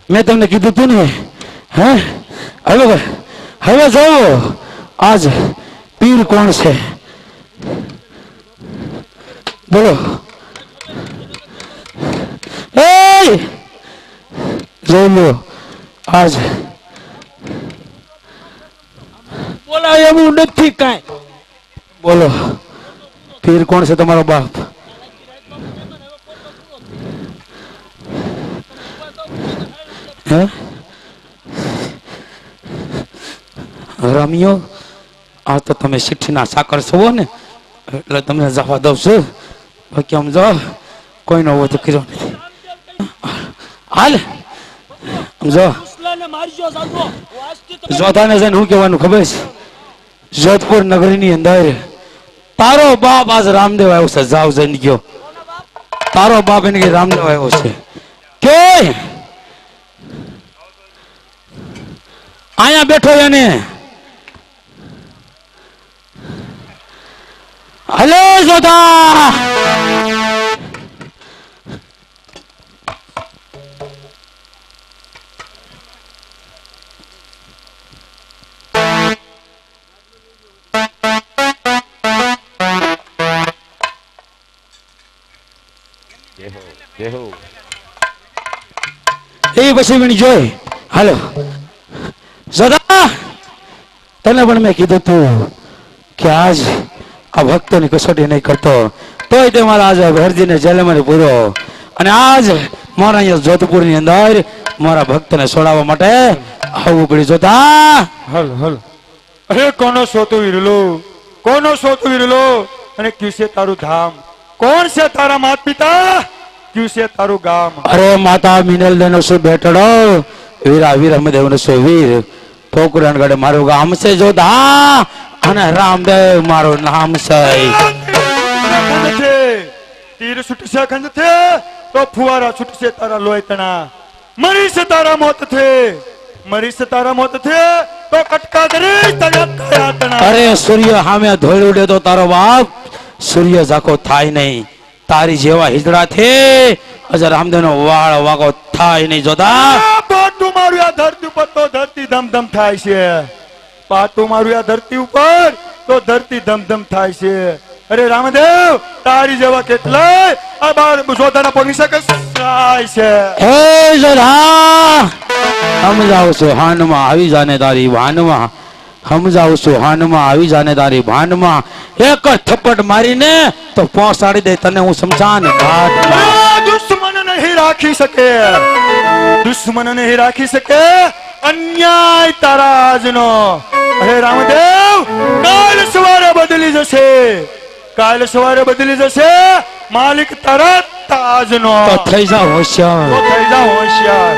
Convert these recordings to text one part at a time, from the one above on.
મેં તમને કીધું તું ને હે હવે હવે જાઓ આજ પીર કોણ છે બોલો એ જોઈ લો આજ બોલાય એવું નથી કાંઈ. બોલો પીર કોણ છે તમારો બાપ હે રમ્યો આ તો તમે શિઠ્ઠીના સાકર છો ને એટલે તમને જવા દઉં છું બાકી આમ જો કોઈનો હોય તો કર્યો નથી હાલ આમ જો ઉસલાને મારજો જાજો. વાસ્તી તો જોધાને જઈને શું કહેવાનું ખબર છે જોધપુર નગરીની અંદર તારો બાપ આજ રામદેવ આવ્યો છે જાવ જઈને ગયો તારો બાપ એને કે રામદેવ આવ્યો છે કે અહીંયા બેઠો એને હલો જોધા એ પછી મને જોઈ હાલો જોધા તને પણ મેં કીધું તું કે આજ આ ભક્તોની કસોટી નહીં કરતો તોય તે મારા આજે ભરજીને જેલમાં પૂરો અને આજ મારા અહીંયા જોધપુરની અંદર મારા ભક્તને છોડાવવા માટે આવવું પડ્યું જોધા હલ હલ અરે કોનો સોતો વિરલો કોનો સોતો વિરલો અને ક્યું છે તારું ધામ કોણ છે તારા માત પિતા ક્યું છે તારું ગામ અરે માતા મિનલ દેનો શું બેઠડો વીરા વીર અમદેવનો શું વીર ઠોકરાન ગડે મારું ગામ છે જોધા અને રામદેવ મારું નામ છે ખંડ છે તીર છૂટશે ખંડ છે તો ફુવારા છૂટશે તારા લોહીતણા મરી છે તારા મોત છે મરી છે તારા મોત છે તો કટકા કરીશ તારા કયાતણા અરે સૂર્ય સામે ધોળ ઉડે તો તારો બાપ સૂર્ય ઝાકો થાય નહીં તારી જેવા હિજડા થી અજર રામદેવનો વાળ વાગો થાય નહીં જોધા પાટું મારું આ ધરતી ઉપર તો ધરતી ધમધમ થાય છે પાટું મારું આ ધરતી ઉપર તો ધરતી ધમધમ થાય છે અરે રામદેવ તારી જેવા કેટલાય આ બાર જોધાના પગની શકે થાય છે હે જોધા સમજાવું છું હાનમાં આવી જાને તારી ભાનમાં સમજાવું છું હાનમાં આવી જાને તારી ભાનમાં એક જ થપ્પડ મારીને તો પહોંચાડી દે તને હું સમજાન ઘાટમાં આ દુશ્મન નહીં રાખી શકે દુશ્મન નહીં રાખી શકે અન્યાય તારા આજનો અરે રામદેવ કાલ સવારે બદલી જશે કાલ સવારે બદલી જશે માલિક તરત આજનો તો થઈ જાવ હોશિયાર તો થઈ જાઓ હોશિયાર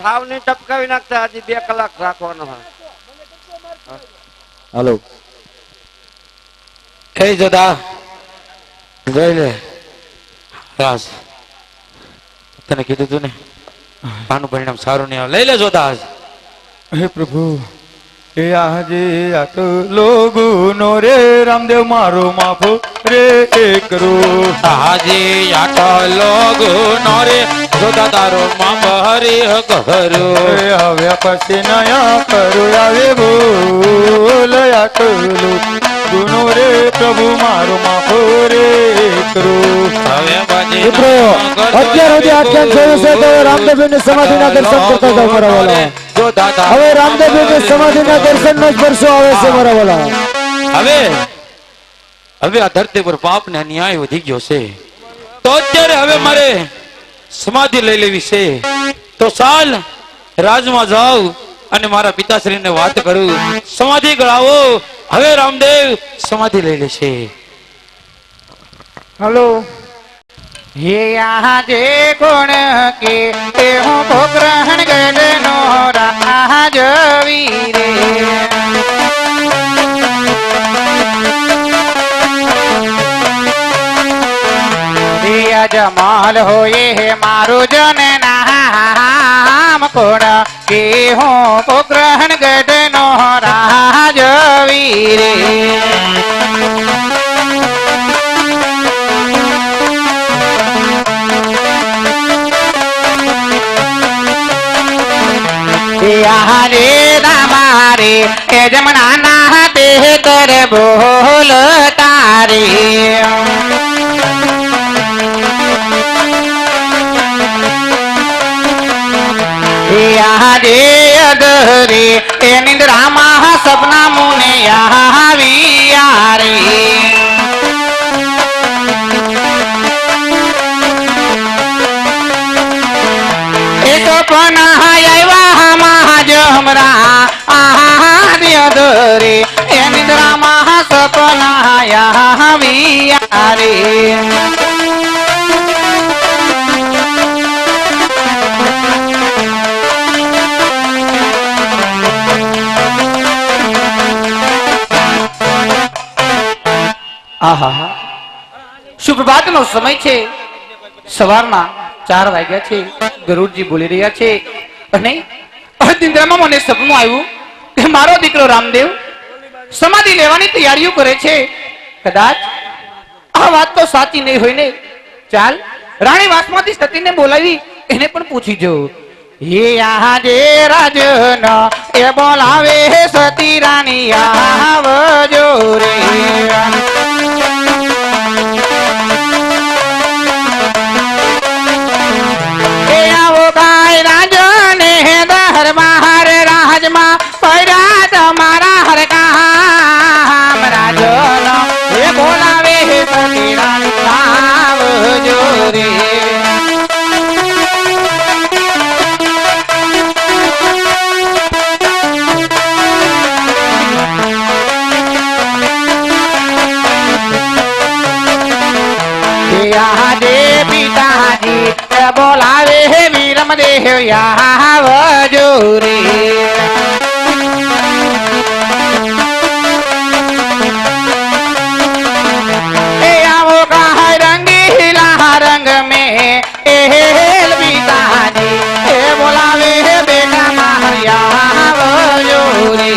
સાવ નહીં ટપકાવી નાખતા હજી 2 કલાક રાખવાનો હોય. હાલો એ જોતા જોઈ લે રાસ તને કીધું તું ને આનું પરિણામ સારું નહીં આવે લઈ લે જોતા આજ હે પ્રભુ એ આજે આટલો ગુનો રે રામદેવ મારો માફ રે કરો હાજી આટલો ગુનો રે જોતા તારો માપ હરી કરું હવે પછી નયા કરો આવે બોલ આટલો ગુનો રે પ્રભુ મારો માફ રે કરો હવે પછી મિત્રો અત્યાર સુધી આખ્યાન જોયું છે તો રામદેવની સમાધિના દર્શન કરતા જાઓ મારા વાલા. હવે રામદેવની સમાધિના દર્શનનો જ વર્ષો આવે છે મારા વાલા. હવે આ ધરતી પર પાપ ને અન્યાય વધી ગયો છે તો અત્યારે હવે મારે સમાધિ લઈ લેવી છે તો ચાલ રાજમાં જાઉં અને મારા પિતાશ્રીને વાત કરું સમાધિ કરાવો હવે રામદેવ સમાધિ લઈ લેશે. हेलो ये यहाँ जे गुण के हूँ पोग्रहण गडनो राज वीरे दिया जमाल हो ये मारो जन नाम कोण के हूँ पोग्रहण गडनो राज वीरे रे दामारे हे जमना नाते कर बोल तारे रे अदरे हे निंद्रा महा सपना मुने रे पना हमरा आहारे ए निद्रा महासपना रे આહા સુપ્રભાત નો સમય છે સવારના 4 વાગ્યા છે ગરુડજી બોલી રહ્યા છે અને નિંદ્રામાં મને સપનું આવ્યું કે મારો દીકરો રામદેવ સમાધિ લેવાની તૈયારીઓ કરે છે કદાચ આ વાત તો સાચી નહીં હોય ને ચાલ રાણી વાસમાંથી સતીને બોલાવી એને પણ પૂછી જો ये यहाँ जे राजन ए बोलावे सती रानी आवजो रे ए आवो गाय राजन हे दरबार राजमा पैरा तुम्हारा हर काम राजन ए बोलावे सती रानी आवजो रे पिताजी बोलावे हे वीरम देह आवजो रे ए आवो का रंगीला रंग में एल पिताजी ए बोलावे हे बेटा मारिया आवजो रे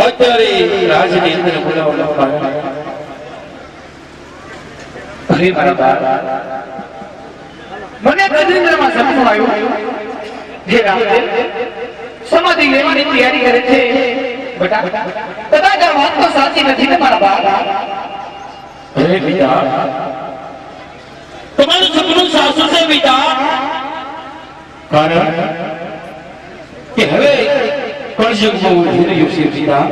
અત્યારે રાજની અંદર બોલાવવા કારણ અરે મારા બાપ મને ગજેન્દ્રમાં સપનું આવ્યું હે રામદેવ સમાધિ લેવાની તૈયારી કરે છે બેટા કદાચ આ વાત તો સાચી નથી ને મારા બાપ અરે પિતા તમારું સપનું સાસુ છે પિતા કારણ કે હવે કળયુગમાં ઉભી રહ્યું છે પિતા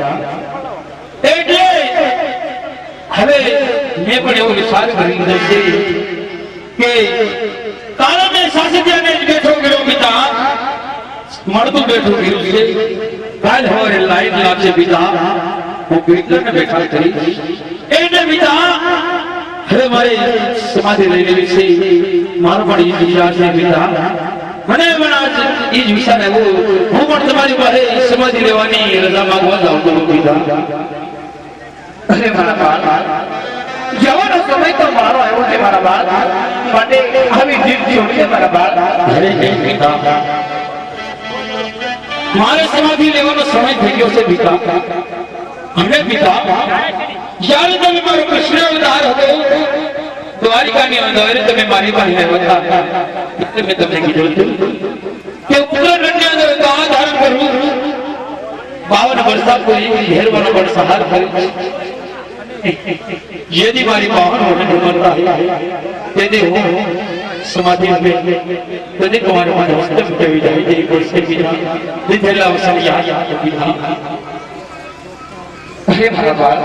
એટલે હવે મેં પણ એવો વિચાર કરી લીધો છે કે કાલે મેં સાસુજીને જ બેઠો કર્યો પિતા મળતું બેઠું કર્યું છે કાલ સવારે લાઈન લાગશે પિતા હું કીર્તનને બેઠા કરીશ એટલે પિતા હવે મારે સમાધિ લઈ લેવી છે મારો પણ એ જ વિચાર છે પિતા મને પણ આજ એ જ વિચાર આવ્યો હું પણ તમારી પાસે સમાધિ લેવાની રજા માંગવા જાઉં છું પિતા અરે મારા બાપ જવાનો સમય તો મારો આવ્યો છે મારા બાપ માટે આવી જીદ છોડીએ મારા બાપ અરે હે પિતા મારે સમાધિ લેવાનો સમય થઈ ગયો છે પિતા અને પિતા જ્યારે તમે મારો કૃષ્ણ અવતાર હતો દ્વારિકાની અંદર તમે મારી પાસે આવ્યા હતા મેં તમને કીધું હતું કે ઉત્તરાયણની અંદર ગા ધારણ કરવું 52 વર્ષા પૂરી ઘેરવાનો પણ સહાર કર્યો यदि हमारी पावन होने बनता है यदि हो समाधि में यदि तुम्हारे मन वास्तव में विदाई दे कोई बिना निधेला अवसर याद बिना અરે મારા બાપ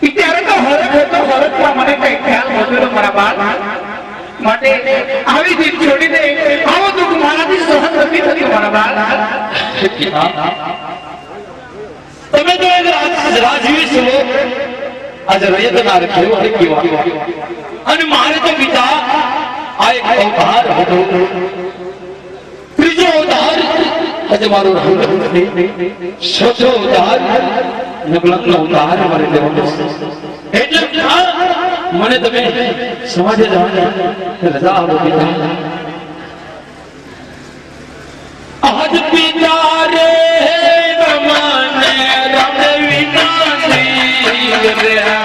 ત્યારે તો હરકમાં મને કઈ ખ્યાલ નહોતો મારા બાપ માટે આવી જીદ છોડીને આવો દુઃખ મારાથી સહન નથી થતું મારા બાપ તમે તો રાજવીર છો આજે રયતના રખ્યો અને કેવા અને મારે તો પિતા આ એક અવતાર હતો ત્રીજો અવતાર આજે મારો રંગ ચોથો અવતાર નકલંકનો અવતાર મારે લેવાનો છે એટલે મને તમે સમાજે જવાની રજા આપો પિતા આજ પિતા રે રમને રમ વિનાની રે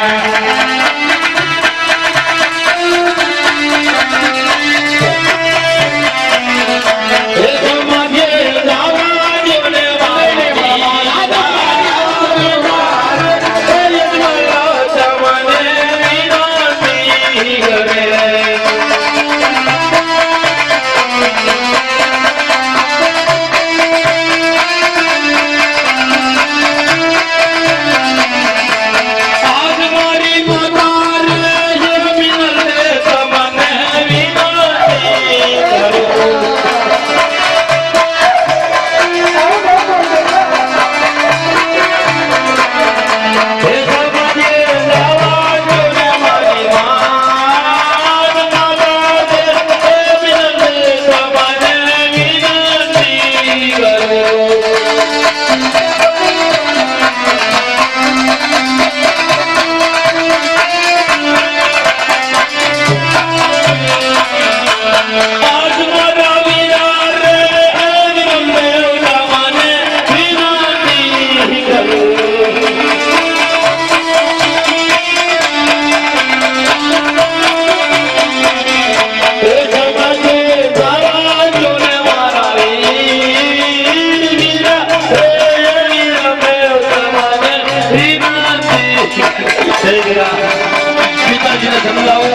પિતાજીને સમજાવો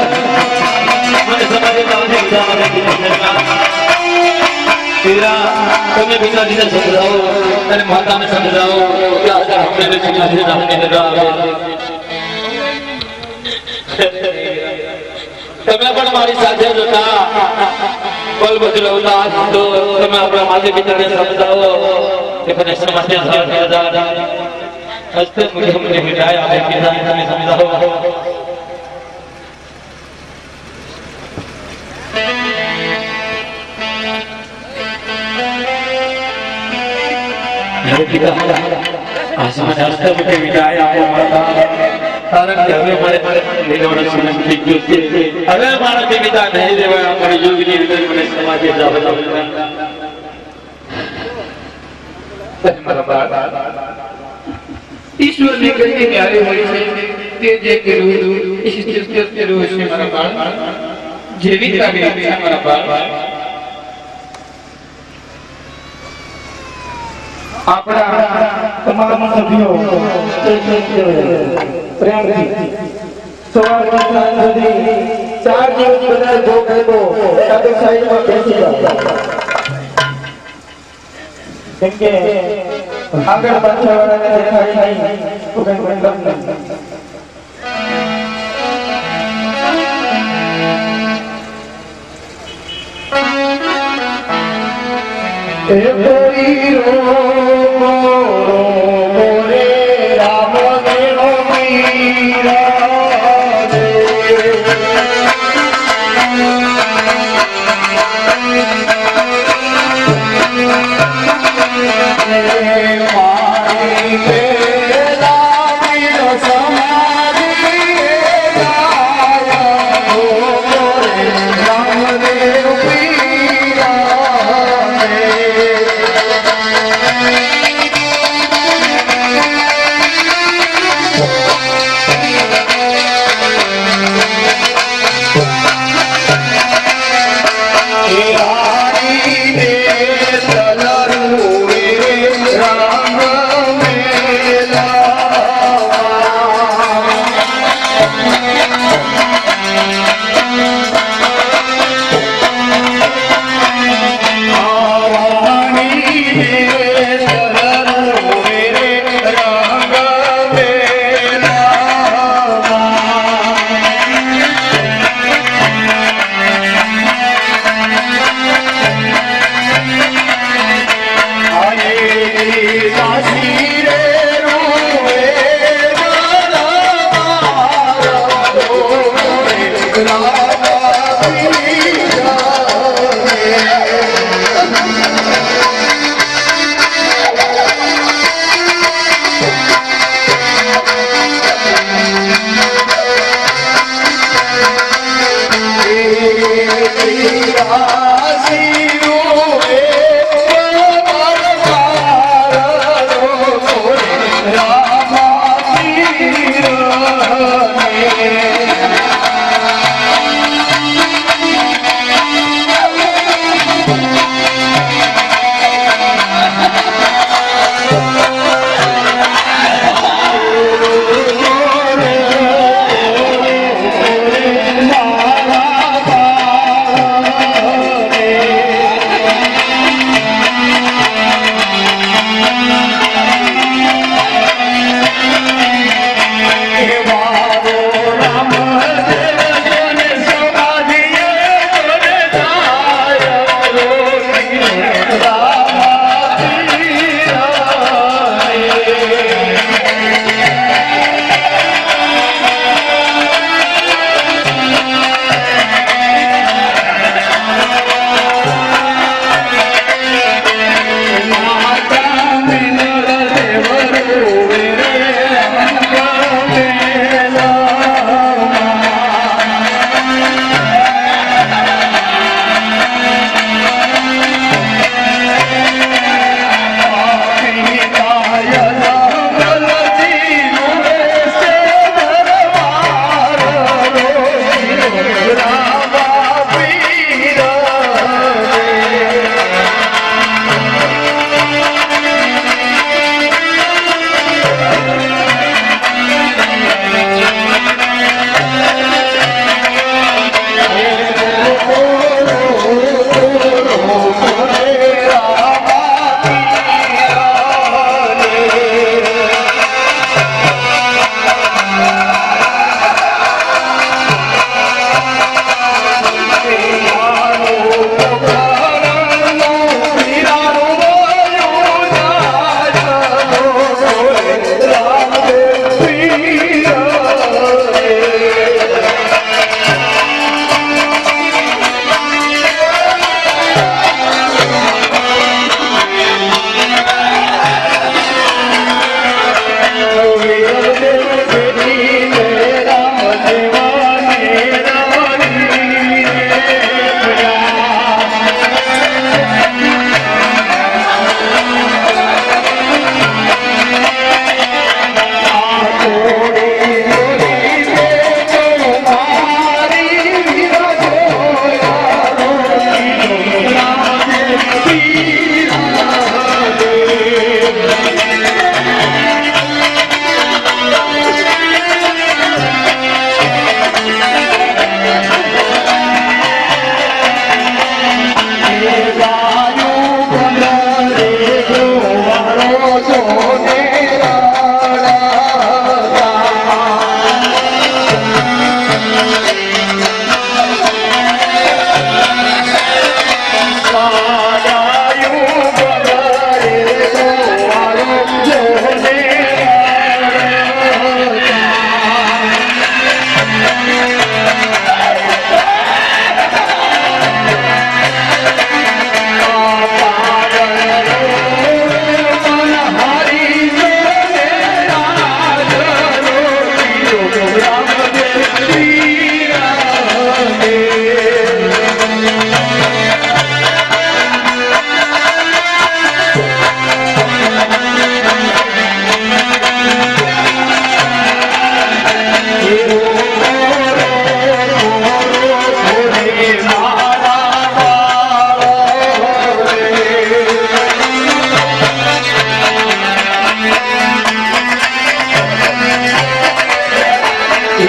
મને સમાજે તમે પિતાજીને સમજાવો અને માતાને સમજાવો કે આજે અમને સમાજે જવાની રજા આવે તમે પણ મારી સાથે જ હતા બલભદ્ર અવતાર તો તમે આપણા માતા પિતાને સમજાવો કે મને સમાજે જવાની રજા હસ્તે મુझे मिटाया है पिता તમે સમજાવો આસમાન હસ્તે મુझे मिटाया है માતા કારણ કે હવે મારે લેવાનો સમય થઈ ગયો છે હવે મારા પિતા નહીં દેવાય અમારી યોગની અંદર મને સમાજે જવા મારા બાપ ઈશ્વર ની કઈ ક્યારે હોય છે તે જે કર્યું ઈશ્વર કર્યું છે મારા બાળ જેવી તારી ઈચ્છા મારા બાળ આપણા તમામ સભ્યો પ્રેમથી સવારથી સાંજ સુધી 4 દિવસ બધા ભોગ આપ્યો સાથે સાઈડમાં બેસી જાઓ કેમ કે આગળ પાછળ વાળાને દેખાય નહીં તો કઈ મતલબ નહીં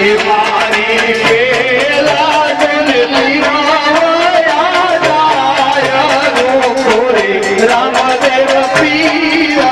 એ